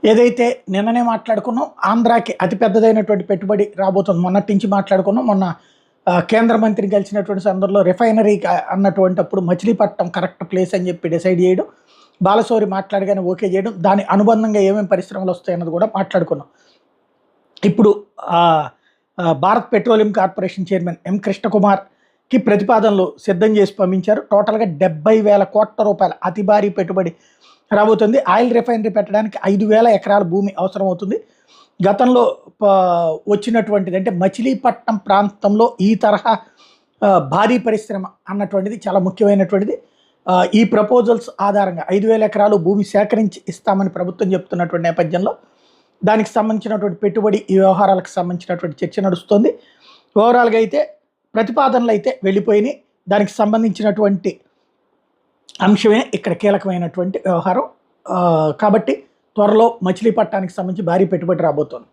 ఏదైతే నిన్ననే మాట్లాడుకున్నాం, ఆంధ్రాకి అతి పెద్దదైనటువంటి పెట్టుబడి రాబోతుంది. మొన్నటి నుంచి మాట్లాడుకున్నాం. మొన్న కేంద్ర మంత్రిని కలిసినటువంటి సందర్భంలో రిఫైనరీ అన్నటువంటప్పుడు మచిలీపట్నం కరెక్ట్ ప్లేస్ అని చెప్పి డిసైడ్ చేయడం, బాలశౌరి మాట్లాడగానే ఓకే చేయడం, దాని అనుబంధంగా ఏమేమి పరిశ్రమలు వస్తాయన్నది కూడా మాట్లాడుకున్నాం. ఇప్పుడు Bharat petroleum corporation chairman M కృష్ణకుమార్కి ప్రతిపాదనలు సిద్ధం చేసి పంపించారు. టోటల్గా 70,000 కోట్ల రూపాయల అతి భారీ పెట్టుబడి రాబోతుంది. ఆయిల్ రిఫైనరీ పెట్టడానికి 5,000 ఎకరాల భూమి అవసరం అవుతుంది. గతంలో వచ్చినటువంటిది అంటే మచిలీపట్నం ప్రాంతంలో ఈ తరహా భారీ పరిశ్రమ అన్నటువంటిది చాలా ముఖ్యమైనటువంటిది. ఈ ప్రపోజల్స్ ఆధారంగా 5,000 ఎకరాలు భూమి సేకరించి ఇస్తామని ప్రభుత్వం చెప్తున్నటువంటి నేపథ్యంలో దానికి సంబంధించినటువంటి పెట్టుబడి ఈ వ్యవహారాలకు సంబంధించినటువంటి చర్చ నడుస్తుంది. ఓవరాల్గా అయితే ప్రతిపాదనలు అయితే వెళ్ళిపోయినాయి. దానికి సంబంధించినటువంటి అంశమే ఇక్కడ కీలకమైనటువంటి వ్యవహారం. కాబట్టి త్వరలో మచిలీపట్నానికి సంబంధించి భారీ పెట్టుబడి రాబోతోంది.